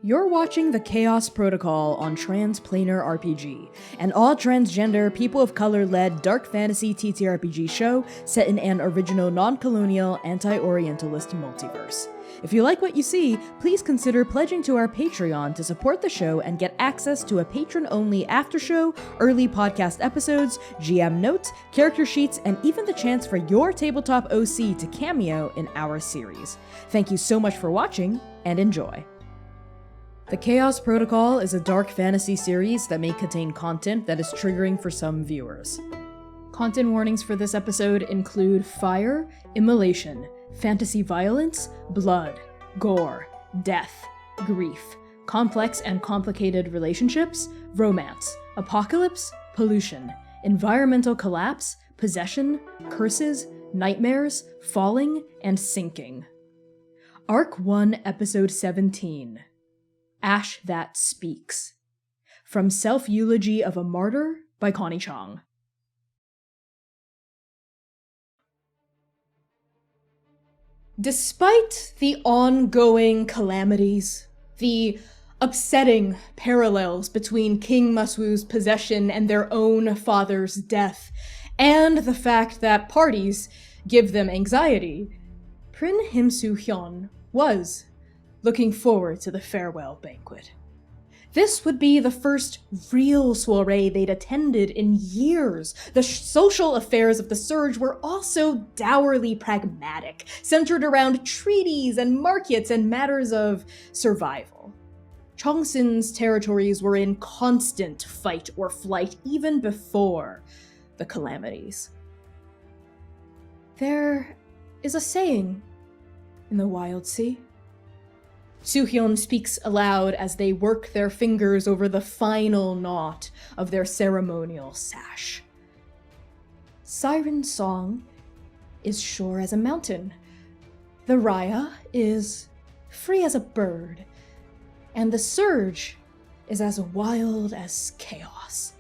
You're watching the Chaos Protocol on Transplanar RPG, an all-transgender, people of color-led dark fantasy TTRPG show set in an original non-colonial, anti-Orientalist multiverse. If you like what you see, please consider pledging to our Patreon to support the show and get access to a patron-only after-show, early podcast episodes, GM notes, character sheets, and even the chance for your tabletop OC to cameo in our series. Thank you so much for watching, and enjoy. The Chaos Protocol is a dark fantasy series that may contain content that is triggering for some viewers. Content warnings for this episode include fire, immolation, fantasy violence, blood, gore, death, grief, complex and complicated relationships, romance, apocalypse, pollution, environmental collapse, possession, curses, nightmares, falling, and sinking. Arc 1, Episode 17. Ash That Speaks. From Self-Eulogy of a Martyr by Connie Chong. Despite the ongoing calamities, the upsetting parallels between King Maswu's possession and their own father's death, and the fact that parties give them anxiety, Prin Himsu-hyun was looking forward to the farewell banquet. This would be the first real soiree they'd attended in years. The social affairs of the Surge were also dourly pragmatic, centered around treaties and markets and matters of survival. Chongsin's territories were in constant fight or flight even before the calamities. There is a saying in the Wild Sea. Soo-hyun speaks aloud as they work their fingers over the final knot of their ceremonial sash. Siren Song is sure as a mountain. The Raya is free as a bird. And the Surge is as wild as chaos.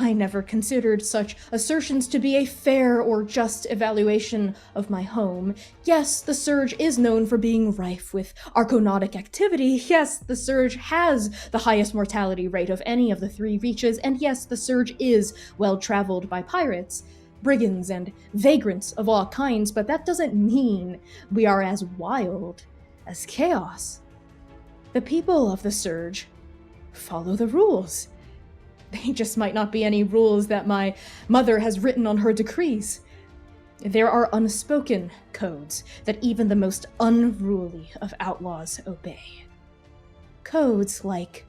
I never considered such assertions to be a fair or just evaluation of my home. Yes, the Surge is known for being rife with arconautic activity. Yes, the Surge has the highest mortality rate of any of the three reaches. And yes, the Surge is well-traveled by pirates, brigands, and vagrants of all kinds, but that doesn't mean we are as wild as chaos. The people of the Surge follow the rules. They just might not be any rules that my mother has written on her decrees. There are unspoken codes that even the most unruly of outlaws obey. Codes like,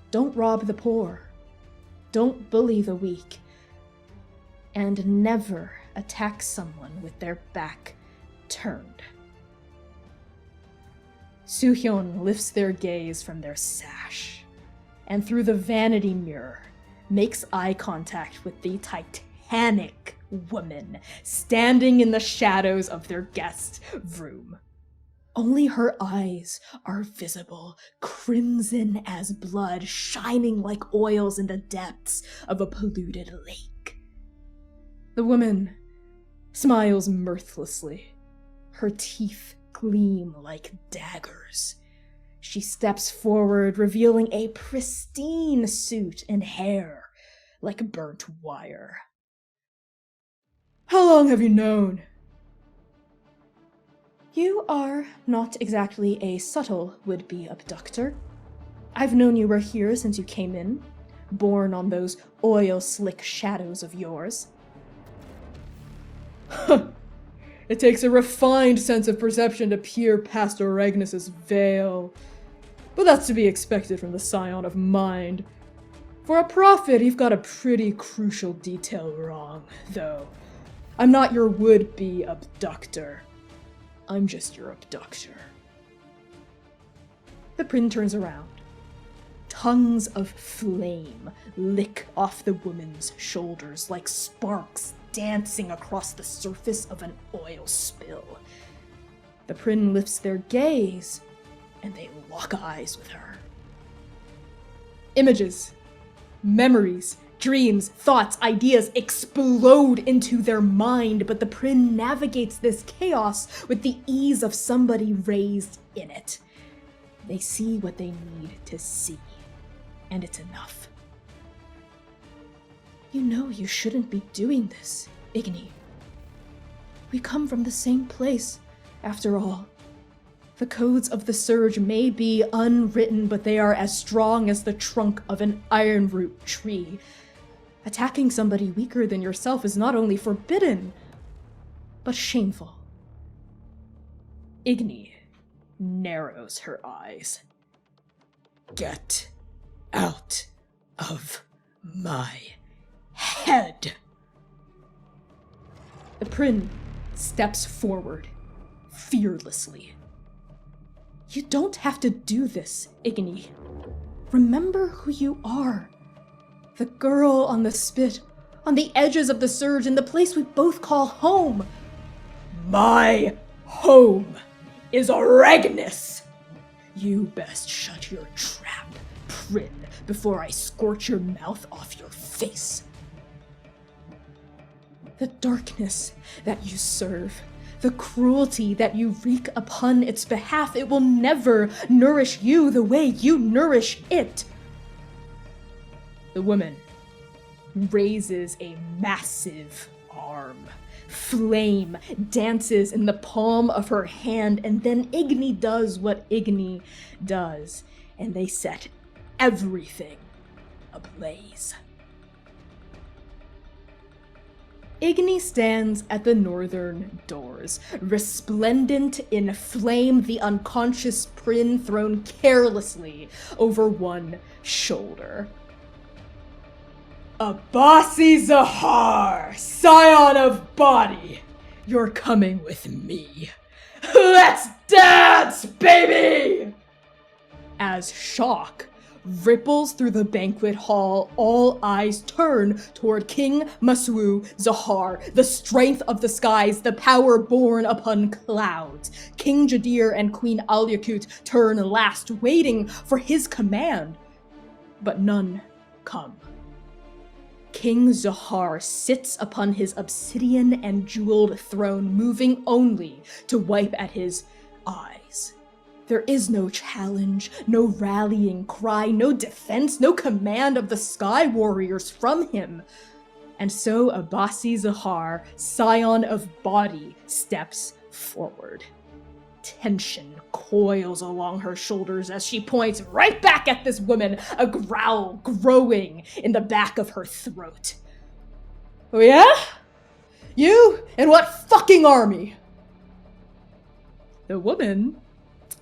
don't rob the poor, don't bully the weak, and never attack someone with their back turned. Soo-hyun lifts their gaze from their sash, and through the vanity mirror, makes eye contact with the titanic woman standing in the shadows of their guest room. Only her eyes are visible, crimson as blood, shining like oils in the depths of a polluted lake. The woman smiles mirthlessly. Her teeth gleam like daggers. She steps forward, revealing a pristine suit and hair like burnt wire. How long have you known? You are not exactly a subtle would-be abductor. I've known you were here since you came in, born on those oil-slick shadows of yours. It takes a refined sense of perception to peer past Oragnis's veil. But that's to be expected from the scion of mind. For a prophet, you've got a pretty crucial detail wrong, though. I'm not your would-be abductor. I'm just your abductor. The Prin turns around. Tongues of flame lick off the woman's shoulders like sparks dancing across the surface of an oil spill. The Prin lifts their gaze, and they lock eyes with her. Images, memories, dreams, thoughts, ideas explode into their mind, but the Prin navigates this chaos with the ease of somebody raised in it. They see what they need to see, and it's enough. You know you shouldn't be doing this, Igni. We come from the same place, after all. The codes of the Surge may be unwritten, but they are as strong as the trunk of an ironroot tree. Attacking somebody weaker than yourself is not only forbidden, but shameful. Igni narrows her eyes. Get out of my head. The Prin steps forward, fearlessly. You don't have to do this, Igni. Remember who you are. The girl on the spit, on the edges of the Surge, in the place we both call home. My home is Aragnis. You best shut your trap, Prin, before I scorch your mouth off your face. The darkness that you serve, the cruelty that you wreak upon its behalf, it will never nourish you the way you nourish it. The woman raises a massive arm. Flame dances in the palm of her hand, and then Igni does what Igni does, and they set everything ablaze. Igni stands at the northern doors, resplendent in flame, the unconscious Prin thrown carelessly over one shoulder. Abasi Zahar, scion of body, you're coming with me. Let's dance, baby! As shock ripples through the banquet hall, all eyes turn toward King Maswu Zahar, the strength of the skies, the power born upon clouds. King Jadir and Queen Alyakut turn last, waiting for his command, but none come. King Zahar sits upon his obsidian and jeweled throne, moving only to wipe at his eyes. There is no challenge, no rallying cry, no defense, no command of the Sky Warriors from him. And so Abasi Zahar, scion of body, steps forward. Tension coils along her shoulders as she points right back at this woman, a growl growing in the back of her throat. Oh yeah? You? And what fucking army? The woman,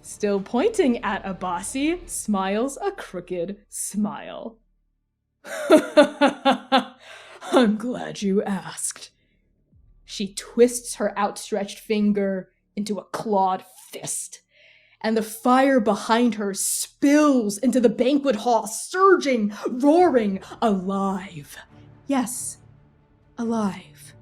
still pointing at Abasi, smiles a crooked smile. I'm glad you asked. She twists her outstretched finger into a clawed fist, and the fire behind her spills into the banquet hall, surging, roaring, alive. Yes, alive.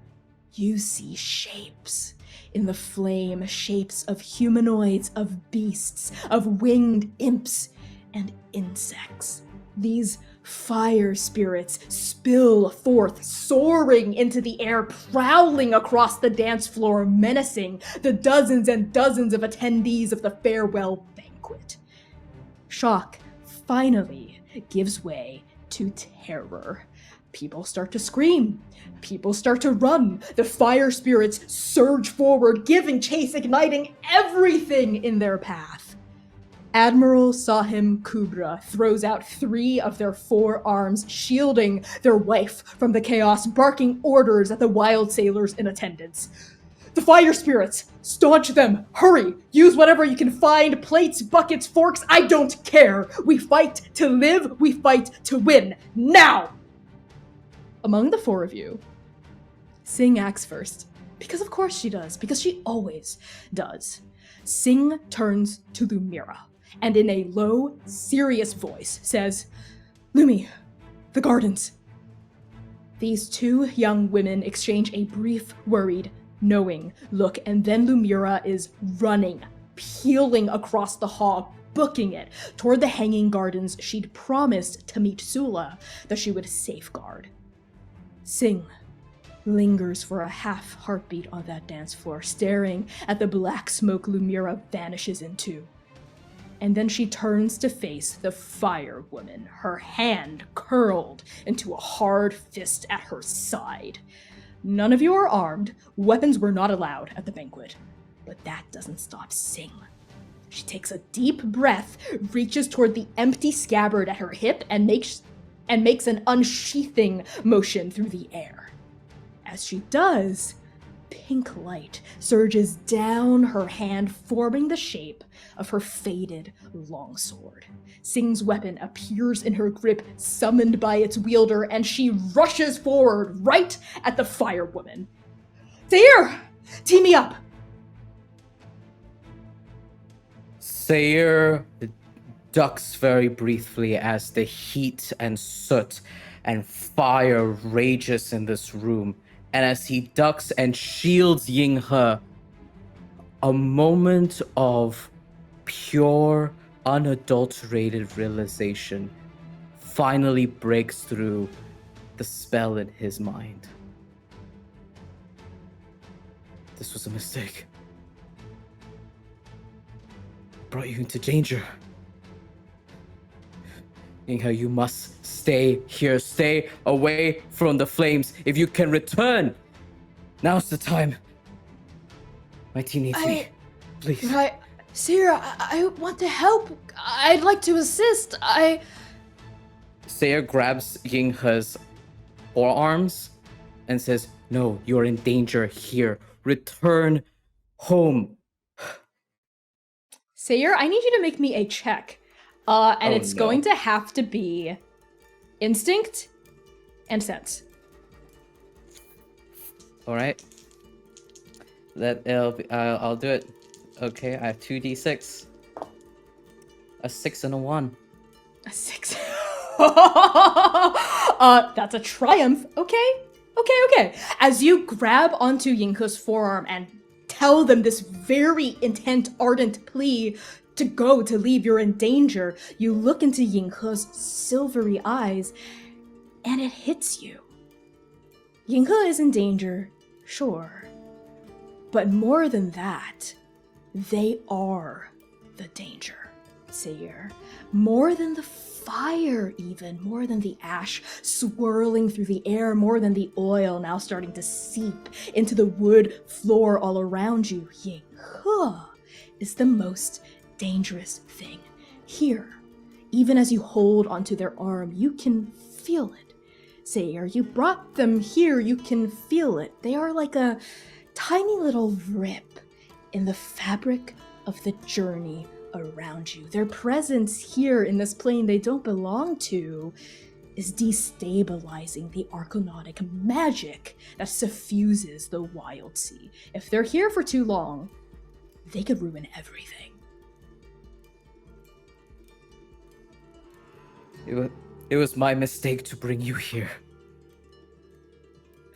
You see shapes in the flame, shapes of humanoids, of beasts, of winged imps, and insects. These fire spirits spill forth, soaring into the air, prowling across the dance floor, menacing the dozens and dozens of attendees of the farewell banquet. Shock finally gives way to terror. People start to scream. People start to run. The fire spirits surge forward, giving chase, igniting everything in their path. Admiral Sahim Kubra throws out 3 of their 4 arms, shielding their wife from the chaos, barking orders at the wild sailors in attendance. The fire spirits, staunch them, hurry, use whatever you can find, plates, buckets, forks, I don't care. We fight to live, we fight to win, now! Among the 4 of you, Sing acts first, because of course she does, because she always does. Sing turns to Lumièra, and in a low, serious voice says, Lumi, the gardens. These 2 young women exchange a brief, worried, knowing look, and then Lumièra is running, peeling across the hall, booking it toward the hanging gardens she'd promised to meet Sula that she would safeguard. Sing lingers for a half heartbeat on that dance floor, staring at the black smoke Lumièra vanishes into. And then she turns to face the fire woman, her hand curled into a hard fist at her side. None of you are armed. Weapons were not allowed at the banquet. But that doesn't stop Sing. She takes a deep breath, reaches toward the empty scabbard at her hip, and makes an unsheathing motion through the air. As she does, pink light surges down her hand, forming the shape of her faded longsword. Sing's weapon appears in her grip, summoned by its wielder, and she rushes forward right at the fire woman. Seir! Tee me up! Seir ducks very briefly as the heat and soot and fire rages in this room. And as he ducks and shields Yinghe, a moment of pure, unadulterated realization finally breaks through the spell in his mind. This was a mistake. Brought you into danger. Yinghe, you must stay here. Stay away from the flames. If you can return, now's the time. My team needs me. Please. Seir, I want to help. I'd like to assist. Seir grabs Yinghe's forearms and says, "No, you're in danger here. Return home." Seir, I need you to make me a check. It's going to have to be instinct and sense. All right. I'll do it. Okay, I have 2d6. A 6 and a 1. A 6. That's a triumph. Okay. As you grab onto Yinghe's forearm and tell them this very intent, ardent plea to leave, you're in danger, you look into Yinghe's silvery eyes, and it hits you. Yinghe is in danger, sure. But more than that, they are the danger, Seir. More than the fire even, more than the ash swirling through the air, more than the oil now starting to seep into the wood floor all around you. Yinghe is the most dangerous thing here. Even as you hold onto their arm, you can feel it. Seir, you brought them here, you can feel it. They are like a tiny little rip in the fabric of the journey around you. Their presence here in this plane they don't belong to is destabilizing the arconautic magic that suffuses the wild sea. If they're here for too long, they could ruin everything. It was my mistake to bring you here.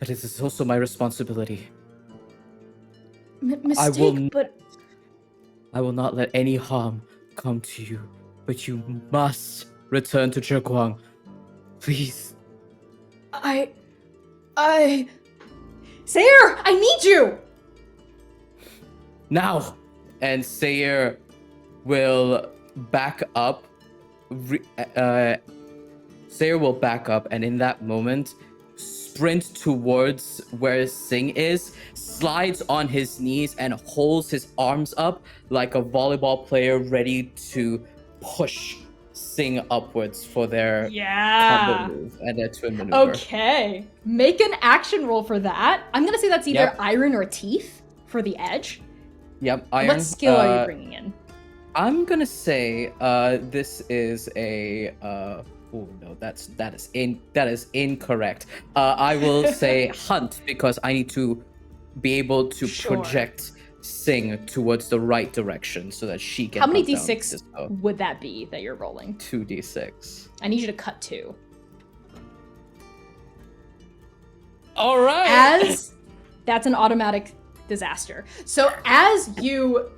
But it is also my responsibility. I will not let any harm come to you, but you must return to Zheguang. Please. Seir, I need you! Now! And Seir will back up. Seir will back up, and in that moment, sprint towards where Sing is, slides on his knees, and holds his arms up like a volleyball player ready to push Sing upwards for their combo move and their twin maneuver. Okay. Make an action roll for that. I'm gonna say that's either iron or teeth for the edge. Yep, iron. What skill are you bringing in? I'm gonna say this is a oh no, that is incorrect. I will say hunt because I need to be able to project Sing towards the right direction so that she can. How many d6 would that be that you're rolling? 2d6. I need you to cut 2. All right. That's an automatic disaster. So as you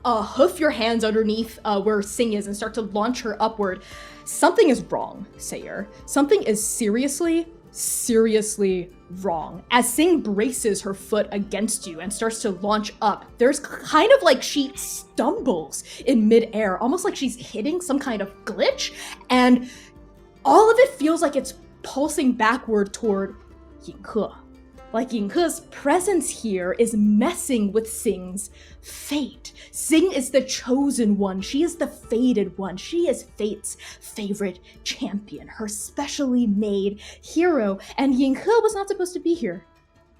hoof your hands underneath where Sing is and start to launch her upward, something is wrong, Seir. Something is seriously seriously wrong. As Sing braces her foot against you and starts to launch up, there's kind of like she stumbles in midair, almost like she's hitting some kind of glitch, and all of it feels like it's pulsing backward toward Yinghe. Like Yinghe's presence here is messing with Sing's fate. Sing is the chosen one. She is the fated one. She is Fate's favorite champion, her specially made hero. And Yinghe was not supposed to be here.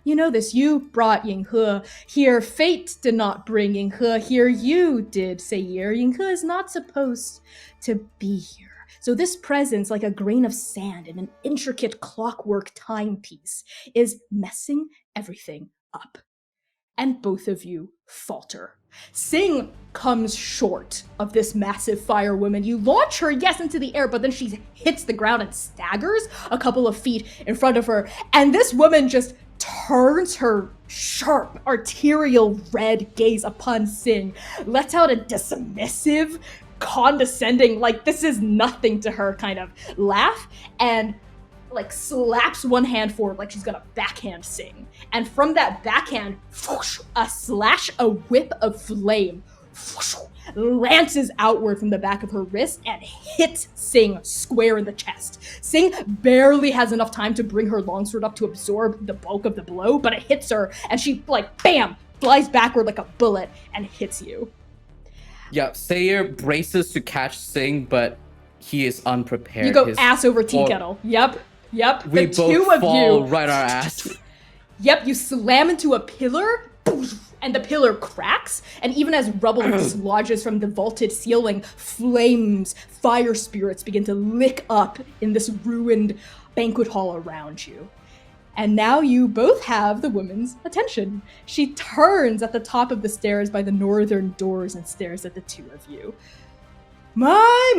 You know this. You brought Yinghe here. Fate did not bring Yinghe here. You did, Seir. Yinghe is not supposed to be here. So this presence, like a grain of sand in an intricate clockwork timepiece, is messing everything up. And both of you falter. Sing comes short of this massive fire woman. You launch her, yes, into the air, but then she hits the ground and staggers a couple of feet in front of her. And this woman just turns her sharp, arterial red gaze upon Sing, lets out a dismissive, condescending, like this is nothing to her kind of laugh, and like slaps one hand forward like she's gonna backhand Sing. And from that backhand, whoosh, a slash, a whip of flame whoosh, lances outward from the back of her wrist and hits Sing square in the chest. Sing barely has enough time to bring her longsword up to absorb the bulk of the blow, but it hits her and she like bam flies backward like a bullet and hits you. Yeah, Seir braces to catch Sing, but he is unprepared. You go ass over tea kettle. Yep. We the both two of fall you, right our ass. Yep, you slam into a pillar, and the pillar cracks, and even as rubble dislodges from the vaulted ceiling, flames, fire spirits begin to lick up in this ruined banquet hall around you. And now you both have the woman's attention. She turns at the top of the stairs by the northern doors and stares at the two of you. My.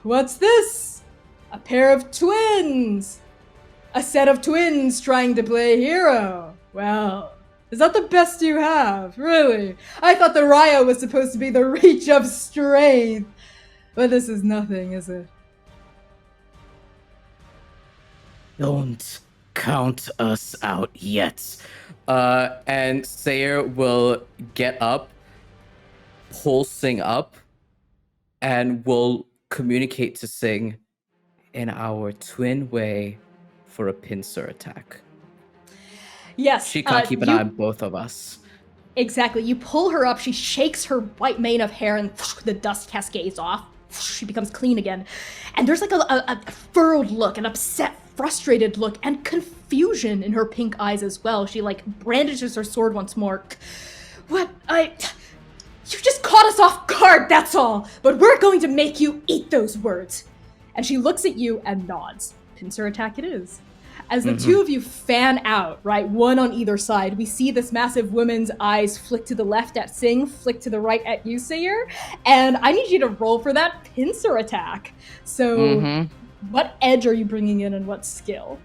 What's this? A pair of twins. A set of twins trying to play hero. Well, is that the best you have? Really? I thought the Raya was supposed to be the reach of strength. But this is nothing, is it? Don't count us out yet. And Seir will get up, pull Sing up, and will communicate to Sing in our twin way for a pincer attack. Yes. She can't keep an eye on both of us. Exactly. You pull her up, she shakes her white mane of hair, and the dust cascades off. She becomes clean again. And there's like a furrowed look, an upset, frustrated look, and confusion in her pink eyes as well. She like brandishes her sword once more. You just caught us off guard, that's all. But we're going to make you eat those words. And she looks at you and nods. Pincer attack it is. As the two of you fan out, right, one on either side, we see this massive woman's eyes flick to the left at Sing, flick to the right at you, Seir, and I need you to roll for that pincer attack. So, what edge are you bringing in and what skill?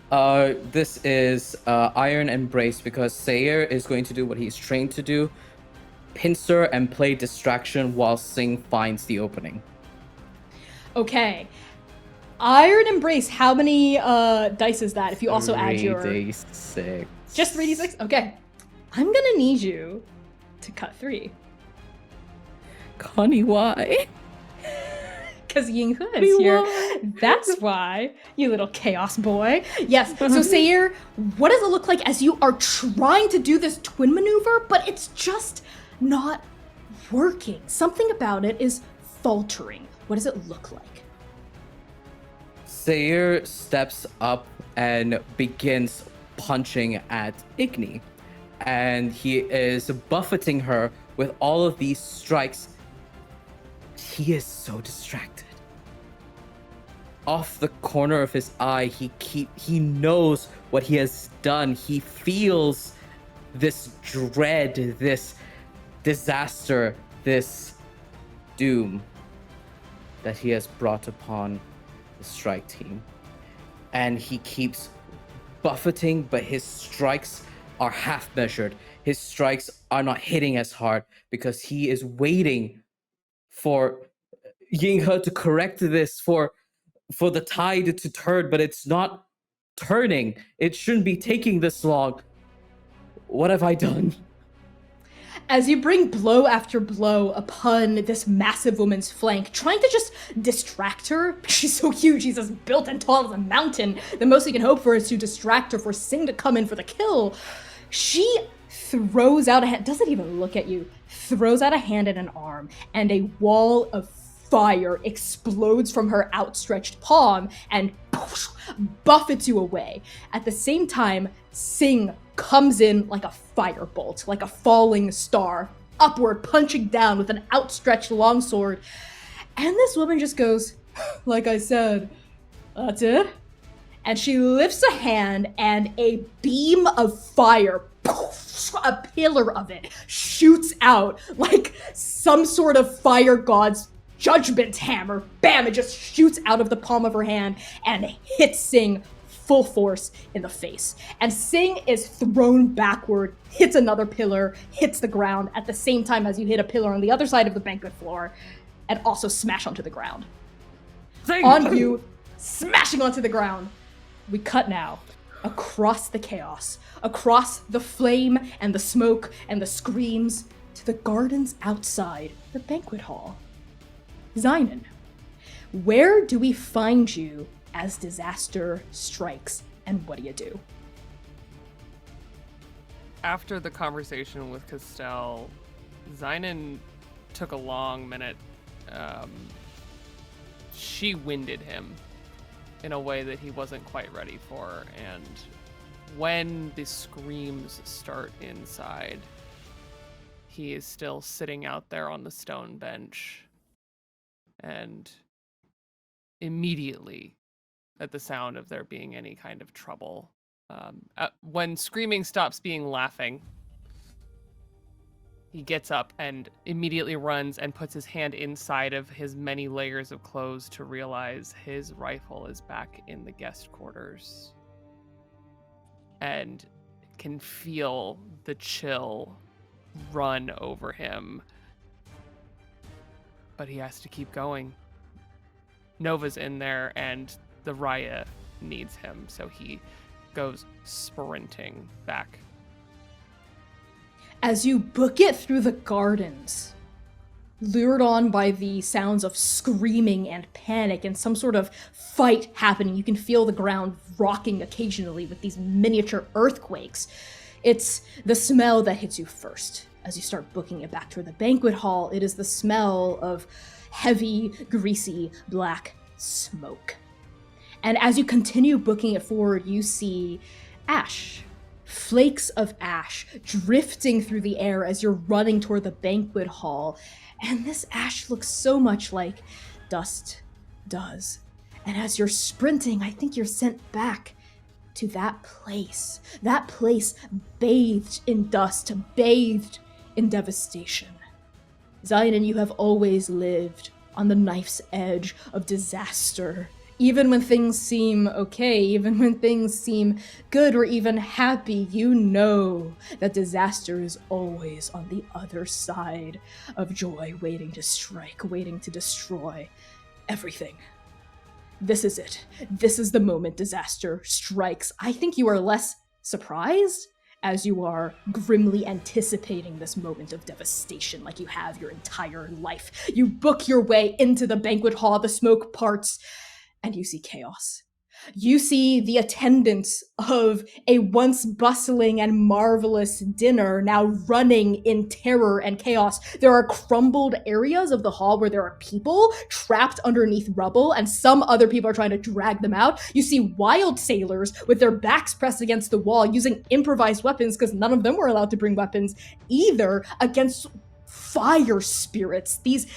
This is Iron Embrace, because Seir is going to do what he's trained to do, pincer and play distraction while Sing finds the opening. Okay. Iron Embrace, how many dice is that if you also add your... 3d6. Just 3d6? Okay. I'm gonna need you to cut 3. Connie, why? Because Yinghe is here. That's why, you little chaos boy. Yes, so Seir, what does it look like as you are trying to do this twin maneuver, but it's just not working? Something about it is faltering. What does it look like? Seir steps up and begins punching at Igni. And he is buffeting her with all of these strikes. He is so distracted. Off the corner of his eye, he knows what he has done. He feels this dread, this disaster, this doom that he has brought upon the strike team. And he keeps buffeting, but his strikes are half measured. His strikes are not hitting as hard because he is waiting for Yinghe to correct this, for for the tide to turn, but it's not turning. It shouldn't be taking this long. What have I done? As you bring blow after blow upon this massive woman's flank, trying to just distract her, she's so huge, she's as built and tall as a mountain, the most you can hope for is to distract her, for Sing to come in for the kill. She throws out a hand, doesn't even look at you, throws out a hand and an arm, and a wall of fire explodes from her outstretched palm and buffets you away. At the same time, Sing comes in like a firebolt, like a falling star, upward, punching down with an outstretched longsword. And this woman just goes, like I said, that's it? And she lifts a hand and a beam of fire, a pillar of it, shoots out like some sort of fire god's judgment hammer. Bam! It just shoots out of the palm of her hand and hits Sing full force in the face. And Sing is thrown backward, hits another pillar, hits the ground at the same time as you hit a pillar on the other side of the banquet floor and also smash onto the ground. Sing! On you, smashing onto the ground. We cut now across the chaos, across the flame and the smoke and the screams to the gardens outside the banquet hall. Xainan, where do we find you as disaster strikes, and what do you do? After the conversation with Castell, Xainan took a long minute. She winded him in a way that he wasn't quite ready for, and when the screams start inside, he is still sitting out there on the stone bench, and immediately at the sound of there being any kind of trouble, when screaming stops being laughing, he gets up and immediately runs and puts his hand inside of his many layers of clothes to realize his rifle is back in the guest quarters, and can feel the chill run over him. But he has to keep going. Nova's in there, and the Raya needs him, so he goes sprinting back. As you book it through the gardens, lured on by the sounds of screaming and panic and some sort of fight happening, you can feel the ground rocking occasionally with these miniature earthquakes. It's the smell that hits you first. As you start booking it back toward the banquet hall, it is the smell of heavy, greasy, black smoke. And as you continue booking it forward, you see ash, flakes of ash drifting through the air as you're running toward the banquet hall. And this ash looks so much like dust does. And as you're sprinting, I think you're sent back to that place bathed in dust, bathed in devastation. Xainan, you have always lived on the knife's edge of disaster. Even when things seem okay, even when things seem good or even happy, you know that disaster is always on the other side of joy, waiting to strike, waiting to destroy everything. This is it. This is the moment disaster strikes. I think you are less surprised as you are grimly anticipating this moment of devastation like you have your entire life. You book your way into the banquet hall, the smoke parts, and you see chaos. You see the attendance of a once bustling and marvelous dinner now running in terror and chaos. There are crumbled areas of the hall where there are people trapped underneath rubble, and some other people are trying to drag them out. You see wild sailors with their backs pressed against the wall using improvised weapons, because none of them were allowed to bring weapons either, against fire spirits. These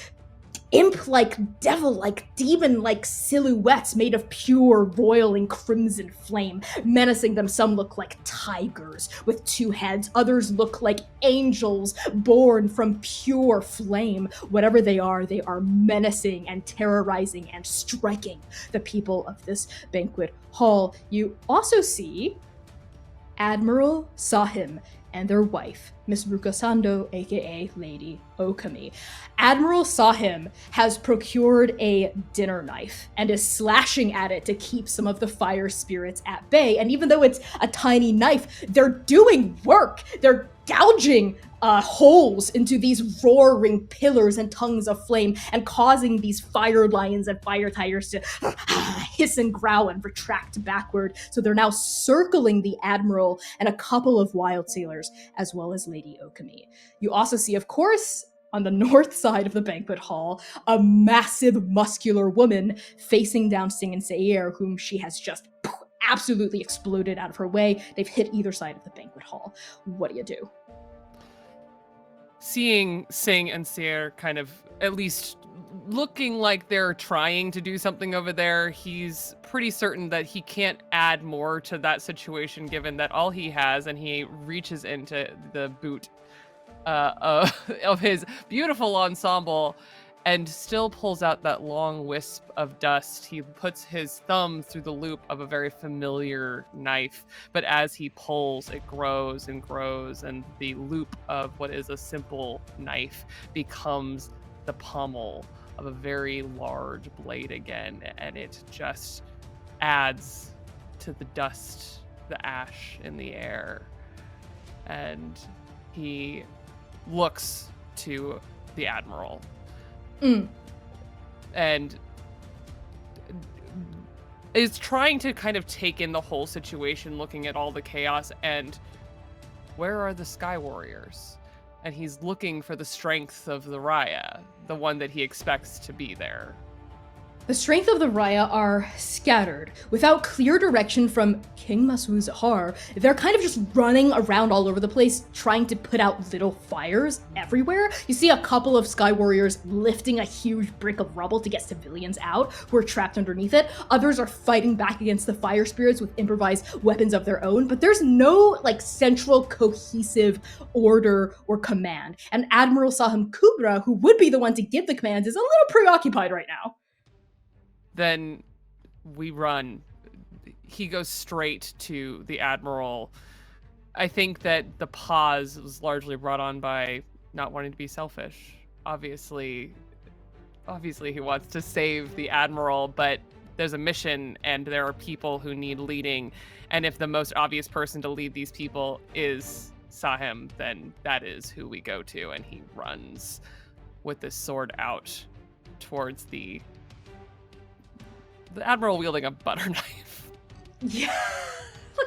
imp-like, devil-like, demon-like silhouettes made of pure, boiling crimson flame, menacing them. Some look like tigers with two heads. Others look like angels born from pure flame. Whatever they are menacing and terrorizing and striking the people of this banquet hall. You also see Admiral Sahim and their wife, Miss Rukasando, aka Lady Okami. Admiral Sahim has procured a dinner knife and is slashing at it to keep some of the fire spirits at bay. And even though it's a tiny knife, they're doing work. They're gouging holes into these roaring pillars and tongues of flame and causing these fire lions and fire tigers to hiss and growl and retract backward. So they're now circling the admiral and a couple of wild sailors, as well as Lady Okami. You also see, of course, on the north side of the banquet hall, a massive muscular woman facing down Sing and Seir, whom she has just absolutely exploded out of her way. They've hit either side of the banquet hall. What do you do? Seeing Sing and Seir kind of at least looking like they're trying to do something over there, he's pretty certain that he can't add more to that situation given that all he has, and he reaches into the boot of his beautiful ensemble and still pulls out that long wisp of dust. He puts his thumb through the loop of a very familiar knife, but as he pulls, it grows and grows, and the loop of what is a simple knife becomes the pommel of a very large blade again, and it just adds to the dust, the ash in the air. And he looks to the Admiral. And is trying to kind of take in the whole situation, looking at all the chaos, and where are the Sky Warriors? And he's looking for the strength of the Raya, the one that he expects to be there. The strength of the Raya are scattered. Without clear direction from King Maswu Zahar, they're kind of just running around all over the place, trying to put out little fires everywhere. You see a couple of Sky Warriors lifting a huge brick of rubble to get civilians out who are trapped underneath it. Others are fighting back against the fire spirits with improvised weapons of their own, but there's no central cohesive order or command. And Admiral Sahim Kubra, who would be the one to give the commands, is a little preoccupied right now. Then we run. He goes straight to the Admiral. I think that the pause was largely brought on by not wanting to be selfish. Obviously he wants to save the Admiral, but there's a mission and there are people who need leading. And if the most obvious person to lead these people is Sahim, then that is who we go to. And he runs with this sword out towards the Admiral wielding a butter knife. Yeah.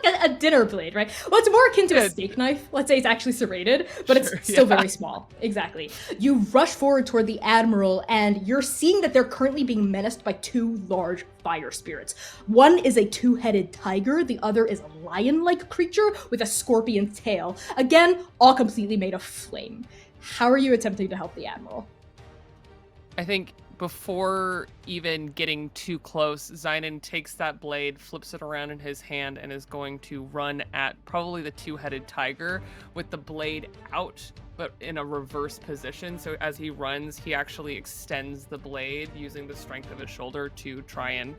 Like a dinner blade, right? Well, it's more akin to a steak knife. Let's say it's actually serrated, but it's still very small. Exactly. You rush forward toward the Admiral, and you're seeing that they're currently being menaced by two large fire spirits. One is a two-headed tiger, the other is a lion-like creature with a scorpion tail. Again, all completely made of flame. How are you attempting to help the Admiral? I think before even getting too close, Xainan takes that blade, flips it around in his hand, and is going to run at probably the two-headed tiger with the blade out, but in a reverse position. So as he runs, he actually extends the blade using the strength of his shoulder to try and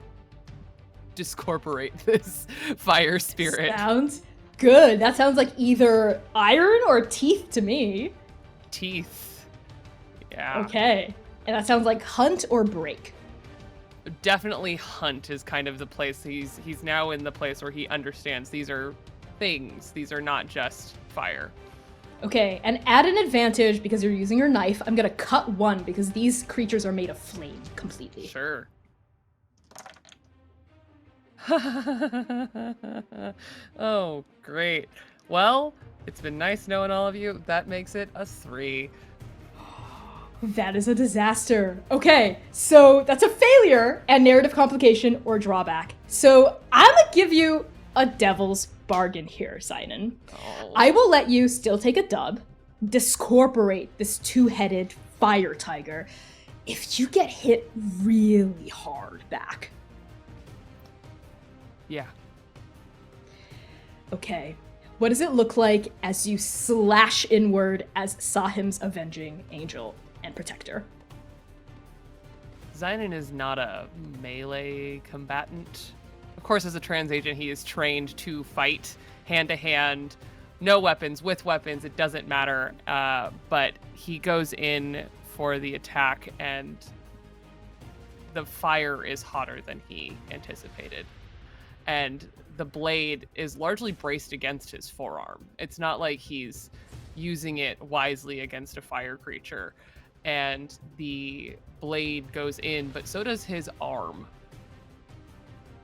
discorporate this fire spirit. Sounds good. That sounds like either iron or teeth to me. Teeth. Yeah. Okay. And that sounds like hunt or break. Definitely hunt is kind of the place. He's now in the place where he understands these are things. These are not just fire. Okay, and add an advantage because you're using your knife. I'm gonna cut one because these creatures are made of flame completely. Sure. Oh, great. Well, it's been nice knowing all of you. That makes it a 3. That is a disaster. Okay, so that's a failure and narrative complication or drawback. So I'm gonna give you a devil's bargain here, Xainan. Oh. I will let you still take a dub, discorporate this two-headed fire tiger, if you get hit really hard back. Yeah. Okay. What does it look like as you slash inward as Sahim's avenging angel and protector? Xainan is not a melee combatant. Of course, as a trans agent, he is trained to fight hand-to-hand no weapons, with weapons, it doesn't matter. But he goes in for the attack, and the fire is hotter than he anticipated. And the blade is largely braced against his forearm. It's not like he's using it wisely against a fire creature. And the blade goes in, but so does his arm.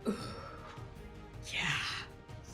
Yeah.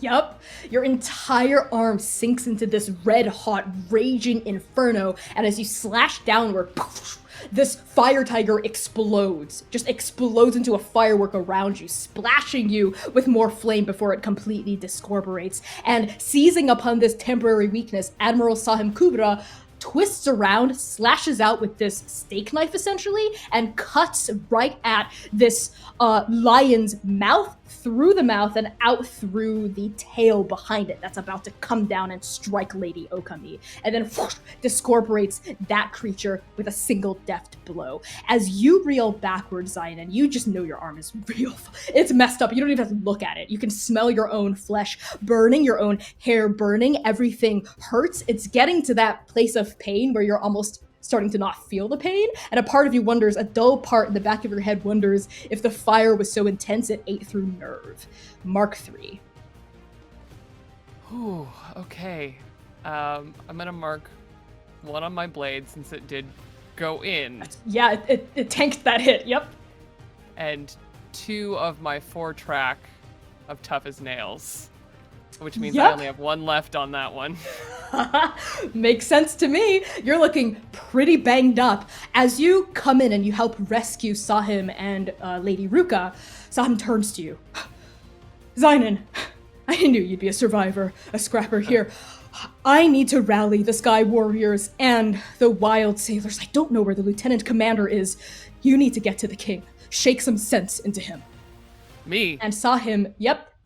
Yup. Your entire arm sinks into this red-hot, raging inferno, and as you slash downward, poof, this fire tiger explodes. Just explodes into a firework around you, splashing you with more flame before it completely discorporates. And seizing upon this temporary weakness, Admiral Sahim Kubra twists around, slashes out with this steak knife essentially, and cuts right at this lion's mouth, through the mouth and out through the tail behind it that's about to come down and strike Lady Okami, and then whoosh, discorporates that creature with a single deft blow. As you reel backwards, Xainan, you just know your arm is real. It's messed up. You don't even have to look at it. You can smell your own flesh burning, your own hair burning. Everything hurts. It's getting to that place of pain where you're almost starting to not feel the pain, and a part of you wonders, a dull part in the back of your head wonders if the fire was so intense it ate through nerve. Mark 3. Ooh, okay. I'm gonna mark 1 on my blade since it did go in. Yeah, it tanked that hit, yep. And 2 of my 4 track of tough as nails, which means Yep. I only have 1 left on that one. Makes sense to me. You're looking pretty banged up. As you come in and you help rescue Sahim and Lady Ruka, Sahim turns to you. Xainan, I knew you'd be a survivor, a scrapper here. I need to rally the Sky Warriors and the Wild Sailors. I don't know where the Lieutenant Commander is. You need to get to the king. Shake some sense into him. Me? And Sahim,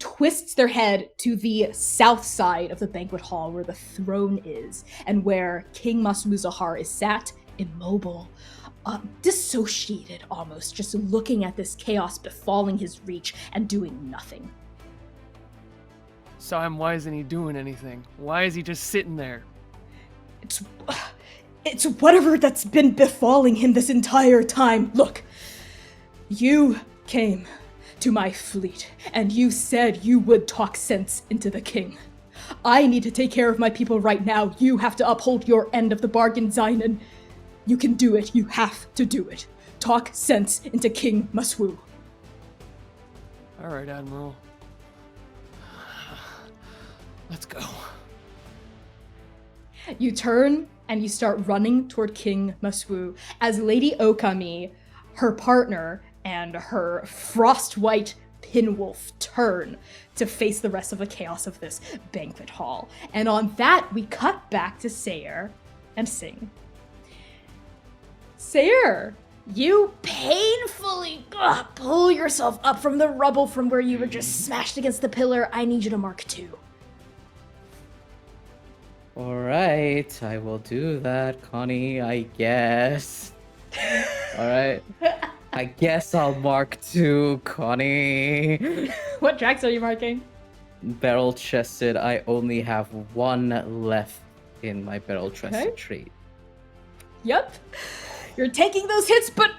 twists their head to the south side of the banquet hall where the throne is, and where King Mas'u Zahar is sat, immobile, dissociated almost, just looking at this chaos befalling his reach and doing nothing. Sahim, why isn't he doing anything? Why is he just sitting there? It's whatever that's been befalling him this entire time. Look, you came to my fleet, and you said you would talk sense into the king. I need to take care of my people right now. You have to uphold your end of the bargain, Xainan. You can do it. You have to do it. Talk sense into King Mas'u. All right, Admiral. Let's go. You turn and you start running toward King Mas'u as Lady Okami, her partner, and her frost-white pinwolf turn to face the rest of the chaos of this banquet hall. And on that, we cut back to Seir and Sing. Seir, you painfully pull yourself up from the rubble from where you were just smashed against the pillar. I need you to mark 2. All right, I will do that, Connie, I guess. All right. I guess I'll mark 2, Connie. What tracks are you marking? Barrel chested. I only have 1 left in my barrel chested trait. Yep. You're taking those hits, but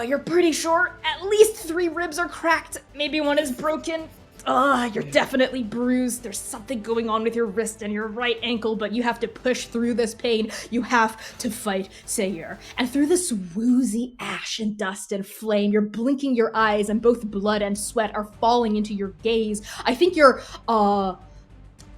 you're pretty sure at least 3 ribs are cracked. Maybe 1 is broken. You're definitely bruised. There's something going on with your wrist and your right ankle, but you have to push through this pain. You have to fight Seir. And through this woozy ash and dust and flame, you're blinking your eyes and both blood and sweat are falling into your gaze. I think your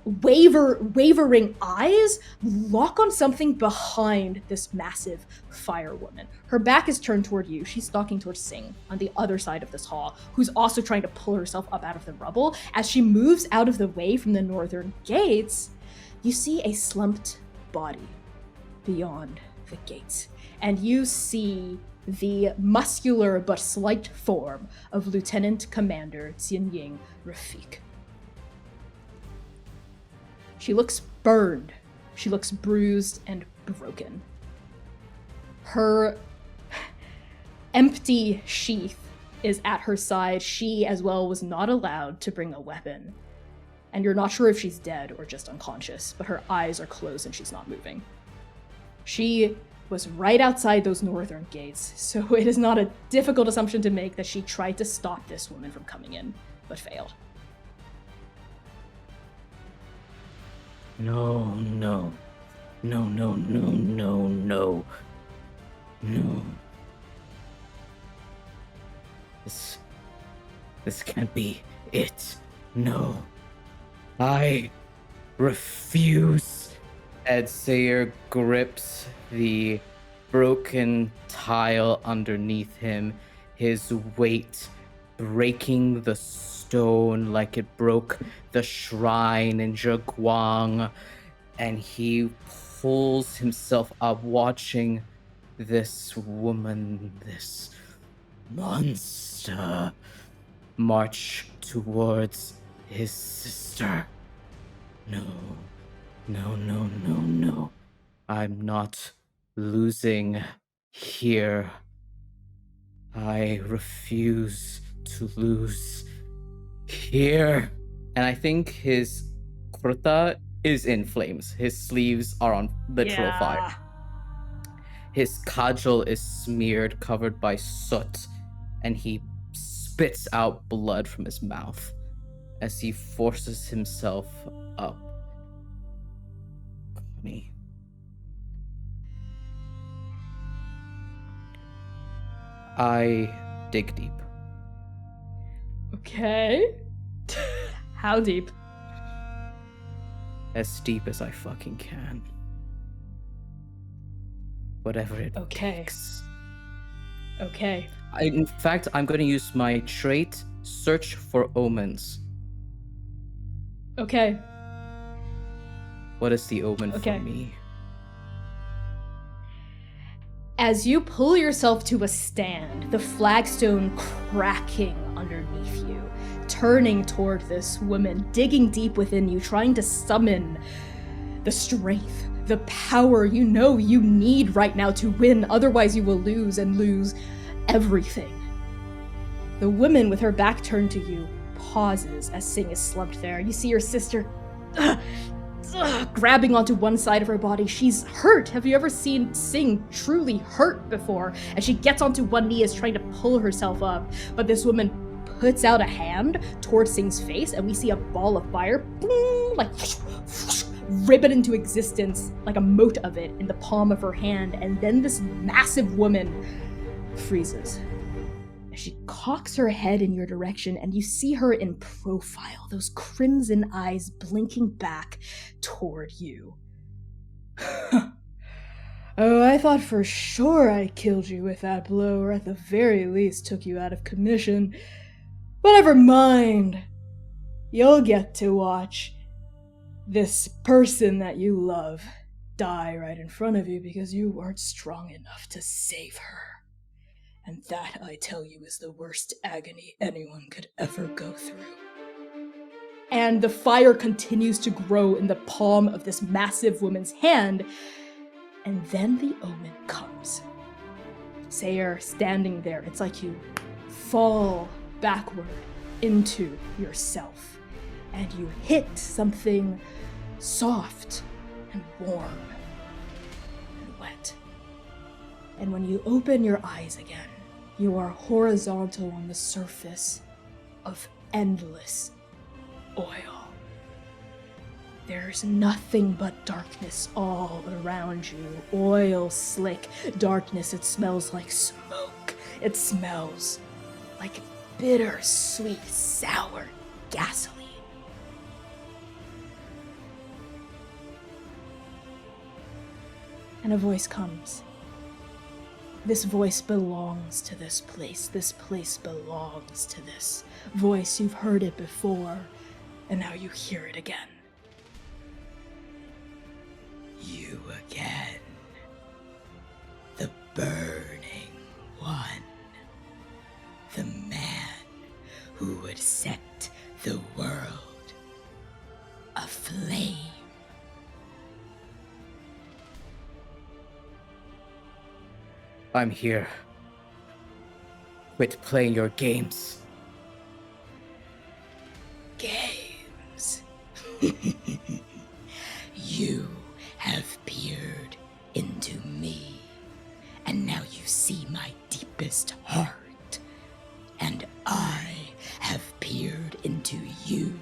wavering eyes lock on something behind this massive fire woman. Her back is turned toward you. She's stalking towards Sing on the other side of this hall, who's also trying to pull herself up out of the rubble. As she moves out of the way from the northern gates, you see a slumped body beyond the gates, and you see the muscular but slight form of Lieutenant Commander Xianying Rafik. She looks burned. She looks bruised and broken. Her empty sheath is at her side. She, as well, was not allowed to bring a weapon. and you're not sure if she's dead or just unconscious, but her eyes are closed and she's not moving. She was right outside those northern gates, so it is not a difficult assumption to make that she tried to stop this woman from coming in, but failed. No, no. No, no, no, no, no. No. This can't be it. No. I refuse. As Seir grips the broken tile underneath him, his weight breaking the stone like it broke the shrine in Zheguang, and he pulls himself up, watching this woman, this monster, march towards his sister. No. No, no, no, no. I'm not losing here. I refuse to lose here. And I think his kurta is in flames. His sleeves are on literal fire. His kajal is smeared, covered by soot, and he spits out blood from his mouth as he forces himself up. Me. I dig deep. Okay. How deep? As deep as I fucking can. Whatever it takes. Okay. In fact, I'm going to use my trait, Search for Omens. Okay. What is the omen for me? As you pull yourself to a stand, the flagstone cracking underneath you, turning toward this woman, digging deep within you, trying to summon the strength, the power you know you need right now to win, otherwise you will lose and lose everything. The woman with her back turned to you pauses as Sing is slumped there. You see your sister grabbing onto one side of her body. She's hurt. Have you ever seen Sing truly hurt before? And she gets onto one knee as trying to pull herself up, but this woman puts out a hand towards Sing's face, and we see a ball of fire, boom, like rip it into existence, like a mote of it in the palm of her hand, and then this massive woman freezes. She cocks her head in your direction, and you see her in profile, those crimson eyes blinking back toward you. Oh, I thought for sure I killed you with that blow, or at the very least took you out of commission. But never mind. You'll get to watch this person that you love die right in front of you because you weren't strong enough to save her. And that, I tell you, is the worst agony anyone could ever go through. And the fire continues to grow in the palm of this massive woman's hand, and then the omen comes. Seir standing there, it's like you fall backward into yourself, and you hit something soft and warm and wet. And when you open your eyes again, you are horizontal on the surface of endless oil. There's nothing but darkness all around you. Oil slick darkness. It smells like smoke. It smells like bitter, sweet, sour gasoline. And a voice comes. This voice belongs to this place. This place belongs to this voice. You've heard it before, and now you hear it again. You again. The burning one. The man who would set the world aflame. I'm here. Quit playing your games. Games. You have peered into me, and now you see my deepest heart. And I have peered into you,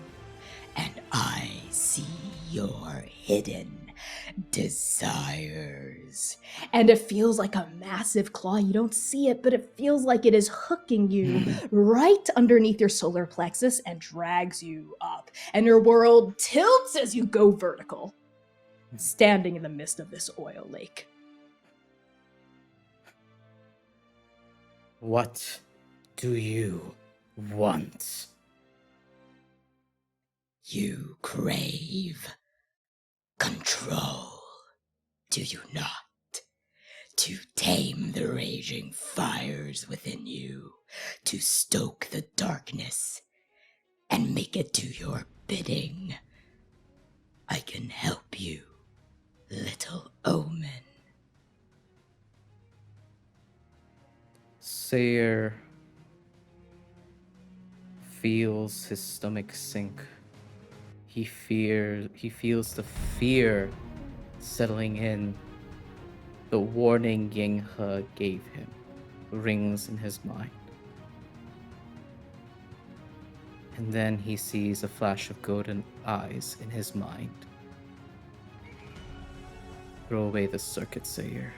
and I see your hidden desires. And it feels like a massive claw. You don't see it, but it feels like it is hooking you right underneath your solar plexus and drags you up. And your world tilts as you go vertical, standing in the midst of this oil lake. What do you want? You crave control, do you not? To tame the raging fires within you, to stoke the darkness and make it do your bidding. I can help you, little omen. Seir feels his stomach sink. He feels the fear settling in. The warning Yinghe gave him rings in his mind. And then he sees a flash of golden eyes in his mind. Throw away the circuit, Seir.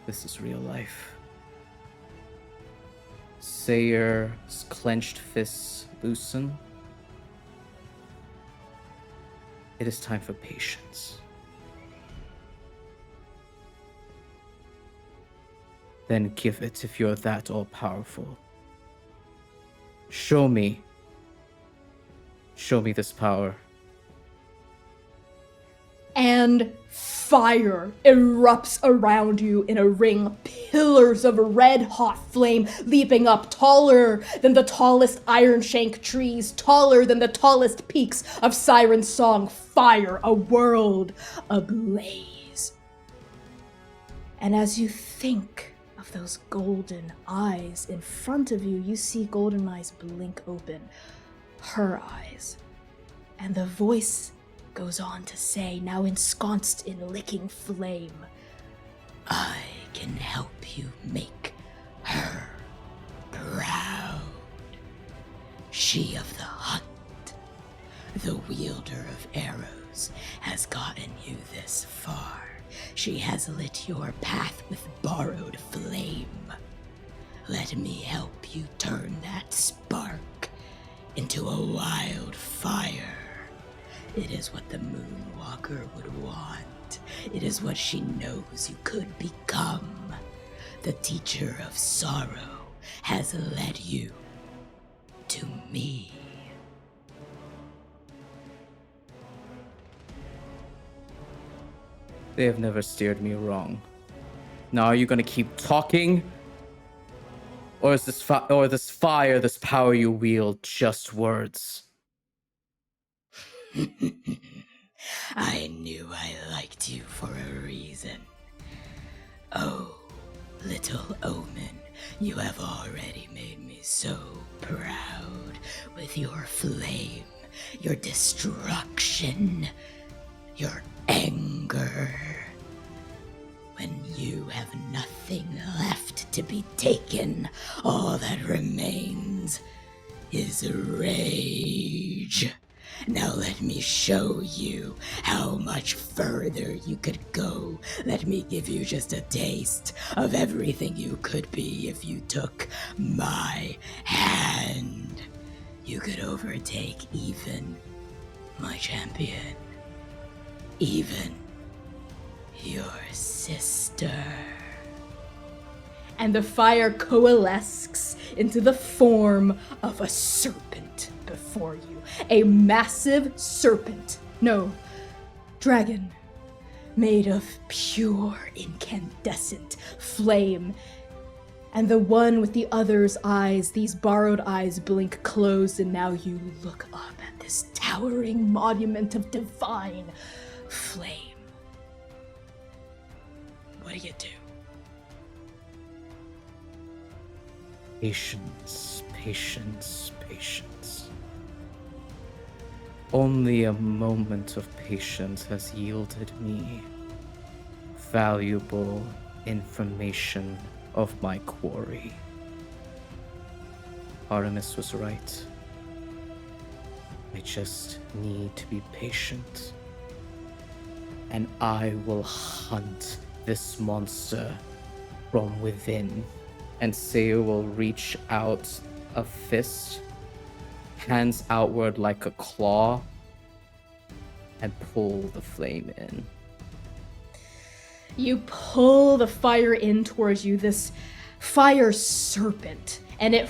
This is real life. Seir's clenched fists loosen. It is time for patience. Then give it if you're that all-powerful. Show me. Show me this power. And fire erupts around you in a ring, pillars of red-hot flame leaping up taller than the tallest iron shank trees, taller than the tallest peaks of Siren Song. Fire, a world ablaze. And as you think of those golden eyes in front of you, you see golden eyes blink open, her eyes, and the voice goes on to say, now ensconced in licking flame, I can help you make her proud. She of the hunt, the wielder of arrows, has gotten you this far. She has lit your path with borrowed flame. Let me help you turn that spark into a wildfire. It is what the Moonwalker would want. It is what she knows you could become. The teacher of sorrow has led you to me. They have never steered me wrong. Now are you gonna keep talking? Or is this fire, this power you wield, just words? I knew I liked you for a reason. Oh, little omen, you have already made me so proud with your flame, your destruction, your anger. When you have nothing left to be taken, all that remains is rage. Now let me show you how much further you could go. Let me give you just a taste of everything you could be if you took my hand. You could overtake even my champion, even your sister. And the fire coalesces into the form of a serpent before you. A massive serpent. No, dragon. Made of pure incandescent flame. And the one with the other's eyes, these borrowed eyes, blink closed, and now you look up at this towering monument of divine flame. What do you do? Patience, patience, patience. Only a moment of patience has yielded me valuable information of my quarry. Artemis was right. I just need to be patient. And I will hunt this monster from within. And Seir will reach out a fist, hands outward like a claw, and pull the flame in. You pull the fire in towards you, this fire serpent, and it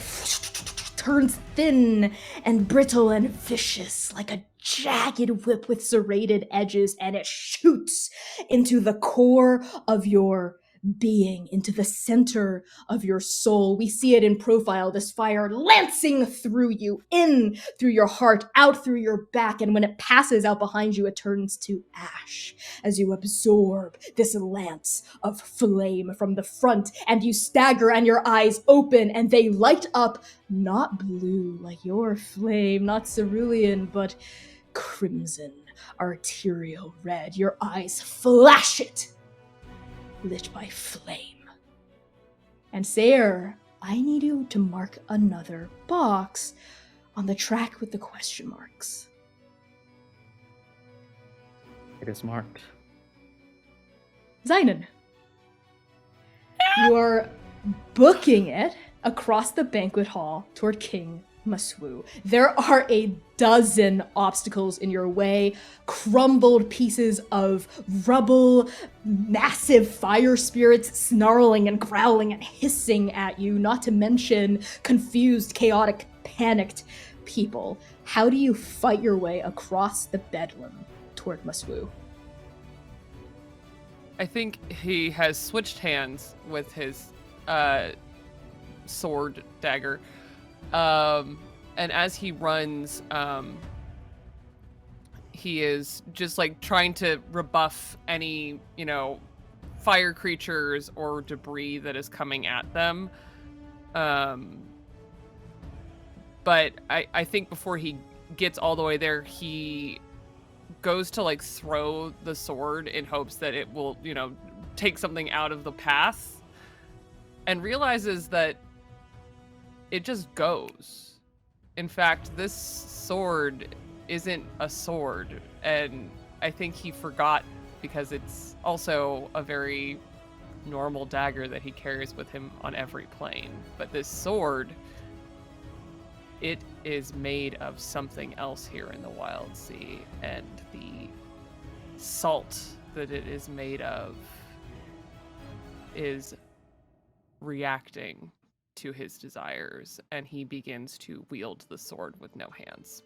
turns thin and brittle and vicious like a jagged whip with serrated edges, and it shoots into the core of your being, into the center of your soul. We see it in profile, this fire lancing through you, in through your heart, out through your back, and when it passes out behind you, it turns to ash as you absorb this lance of flame from the front, and you stagger and your eyes open, and they light up not blue like your flame, not cerulean, but crimson, arterial red. Your eyes flash it, lit by flame. And Seir, I need you to mark another box on the track with the question marks. It is marked. Xainan, you are booking it across the banquet hall toward King Maswu. There are a dozen obstacles in your way, crumbled pieces of rubble, massive fire spirits snarling and growling and hissing at you, not to mention confused, chaotic, panicked people. How do you fight your way across the bedlam toward Maswu? I think he has switched hands with his sword dagger. And as he runs, he is just like trying to rebuff any, fire creatures or debris that is coming at them. But I think before he gets all the way there, he goes to like throw the sword in hopes that it will, take something out of the path, and realizes that it just goes. In fact, this sword isn't a sword, and I think he forgot because it's also a very normal dagger that he carries with him on every plane. But this sword, it is made of something else here in the Wild Sea, and the salt that it is made of is reacting to his desires, and he begins to wield the sword with no hands.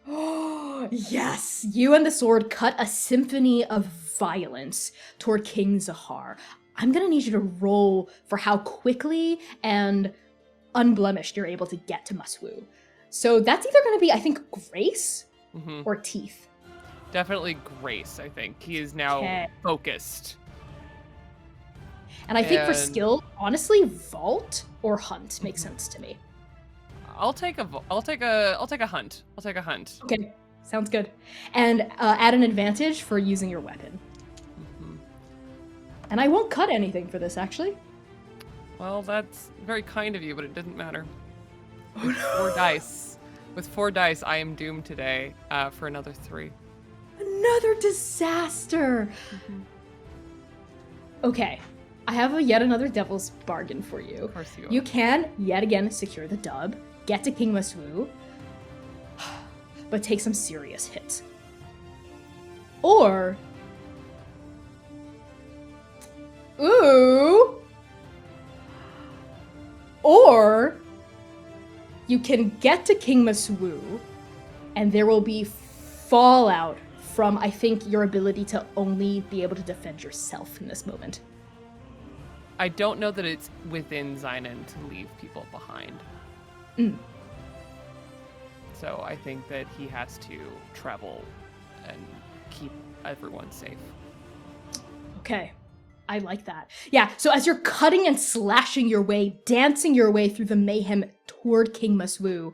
Oh, yes! You and the sword cut a symphony of violence toward King Zahar. I'm gonna need you to roll for how quickly and unblemished you're able to get to Maswu. So that's either gonna be, I think, Grace or Teeth. Definitely Grace, I think. He is now focused. And I think for skill, honestly, Vault or Hunt makes sense to me. I'll take a hunt. I'll take a hunt. Okay, sounds good. And add an advantage for using your weapon. And I won't cut anything for this, actually. Well, that's very kind of you, but it didn't matter. With 4 dice. With 4 dice, I am doomed today for another 3. Another disaster! Okay, I have yet another devil's bargain for you. Of course you are. You can, yet again, secure the dub, get to King Maswu, but take some serious hits. Or... Or you can get to King Maswu, and there will be fallout from, I think, your ability to only be able to defend yourself in this moment. I don't know that it's within Xainan to leave people behind. So I think that he has to travel and keep everyone safe. Okay. I like that. Yeah, so as you're cutting and slashing your way, dancing your way through the mayhem toward King Maswu,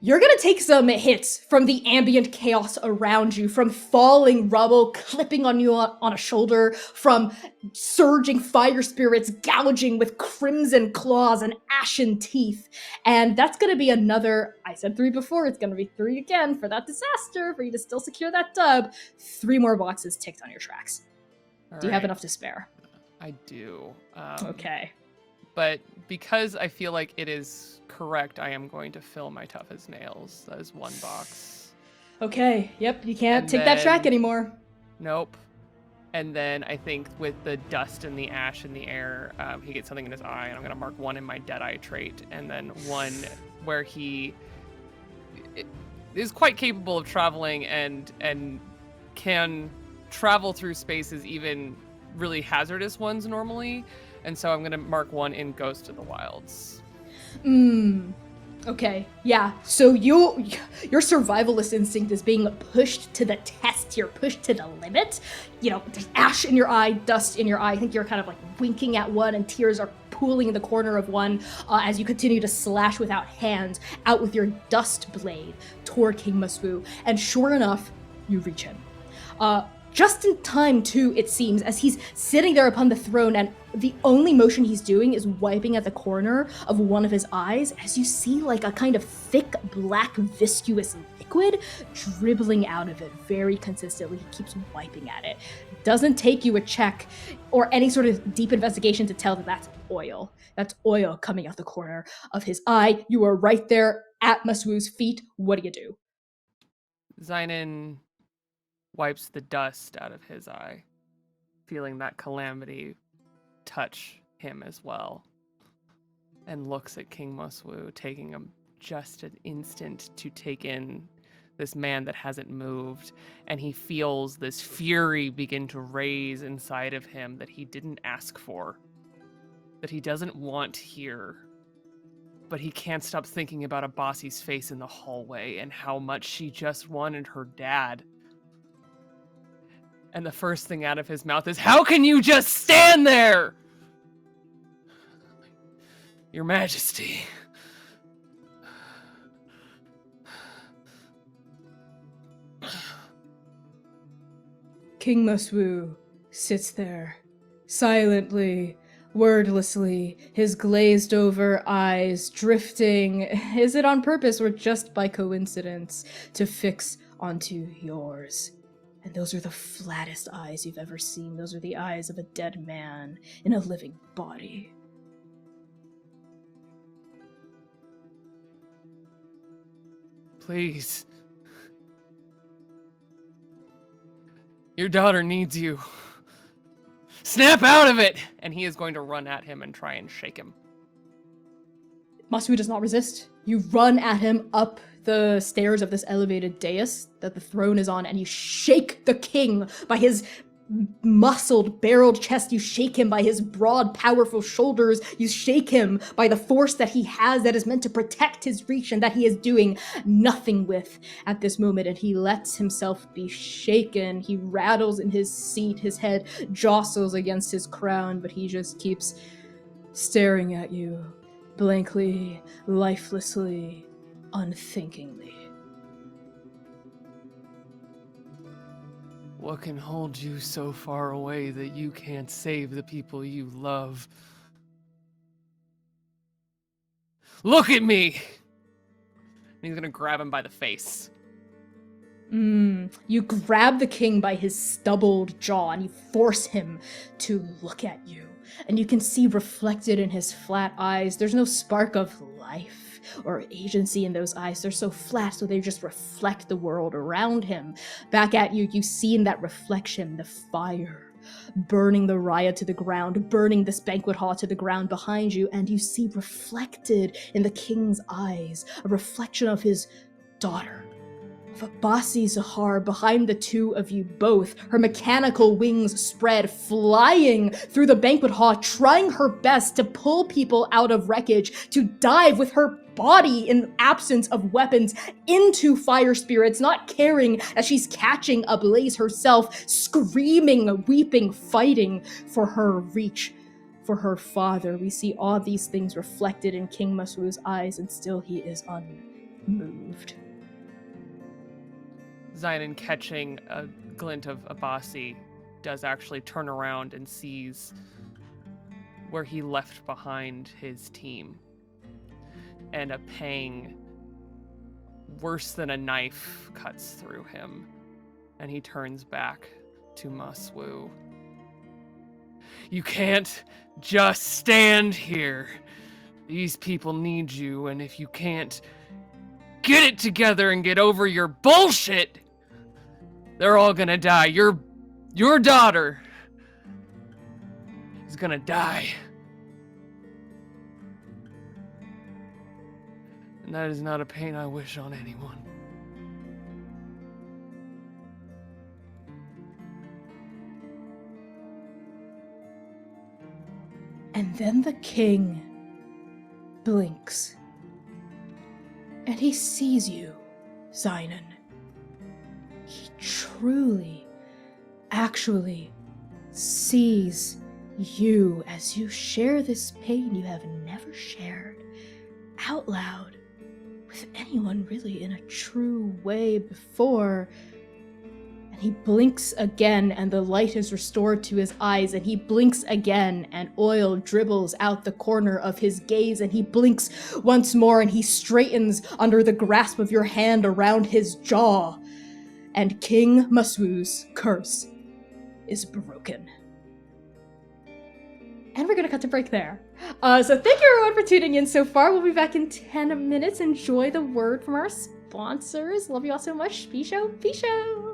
You're gonna take some hits from the ambient chaos around you, from falling rubble clipping on you on a shoulder, from surging fire spirits gouging with crimson claws and ashen teeth. And that's gonna be another, I said 3 before, it's gonna be 3 again for that disaster, for you to still secure that dub. 3 more boxes ticked on your tracks. Do you have enough to spare? I do. Okay. But because I feel like it is correct, I am going to fill my tough as nails. That is 1 box. Okay, yep, you can't And take that track then- anymore. Nope. And then I think with the dust and the ash in the air, he gets something in his eye, and I'm going to mark 1 in my Deadeye trait, and then 1 where he is quite capable of traveling and can travel through spaces, even really hazardous ones normally. And so I'm going to mark 1 in Ghost of the Wilds. Okay, yeah. So your survivalist instinct is being pushed to the test here, pushed to the limit. You know, there's ash in your eye, dust in your eye. I think you're kind of like winking at 1, and tears are pooling in the corner of 1 as you continue to slash without hands out with your dust blade toward King Maswu. And sure enough, you reach him. Just in time, too, it seems, as he's sitting there upon the throne, and the only motion he's doing is wiping at the corner of 1 of his eyes, as you see like a kind of thick, black, viscous liquid dribbling out of it very consistently. He keeps wiping at it. Doesn't take you a check or any sort of deep investigation to tell that that's oil. That's oil coming out the corner of his eye. You are right there at Maswu's feet. What do? Xainan wipes the dust out of his eye, feeling that calamity touch him as well, and looks at King Maswu, taking him just an instant to take in this man that hasn't moved, and he feels this fury begin to raise inside of him that he didn't ask for, that he doesn't want here. But he can't stop thinking about Abasi's face in the hallway and how much she just wanted her dad. And the first thing out of his mouth is, "How can you just stand there? Your Majesty." King Maswu sits there, silently, wordlessly, his glazed over eyes drifting, is it on purpose or just by coincidence, to fix onto yours. And those are the flattest eyes you've ever seen. Those are the eyes of a dead man in a living body. Please. Your daughter needs you. Snap out of it! And he is going to run at him and try and shake him. Maswu does not resist. You run at him up the stairs of this elevated dais that the throne is on, and you shake the king by his muscled, barreled chest. You shake him by his broad, powerful shoulders. You shake him by the force that he has that is meant to protect his reach and that he is doing nothing with at this moment. And he lets himself be shaken. He rattles in his seat. His head jostles against his crown, but he just keeps staring at you, blankly, lifelessly, unthinkingly. What can hold you so far away that you can't save the people you love? Look at me! And he's gonna grab him by the face. You grab the king by his stubbled jaw and you force him to look at you. And you can see reflected in his flat eyes, there's no spark of life or agency in those eyes. They're so flat, so they just reflect the world around him. Back at you, you see in that reflection the fire burning the Raya to the ground, burning this banquet hall to the ground behind you, and you see reflected in the king's eyes a reflection of his daughter, of Abasi Zahar, behind the two of you both, her mechanical wings spread, flying through the banquet hall, trying her best to pull people out of wreckage, to dive with her body in absence of weapons into fire spirits, not caring as she's catching ablaze herself, screaming, weeping, fighting for her reach, for her father. We see all these things reflected in King Maswu's eyes, and still he is moved. Xainan, catching a glint of Abasi, does actually turn around and sees where he left behind his team. And a pang worse than a knife cuts through him, and he turns back to Maswu. You can't just stand here. These people need you, and if you can't get it together and get over your bullshit, they're all gonna die. Your daughter is gonna die. And that is not a pain I wish on anyone. And then the king blinks. And he sees you, Xainan. He truly, actually sees you as you share this pain you have never shared out loud with anyone really in a true way before. And he blinks again, and the light is restored to his eyes, and he blinks again, and oil dribbles out the corner of his gaze, and he blinks once more, and he straightens under the grasp of your hand around his jaw. And King Maswu's curse is broken. And we're gonna cut to break there. So thank you everyone for tuning in so far. We'll be back in 10 minutes. Enjoy the word from our sponsors. Love you all so much. Peace out. Peace out.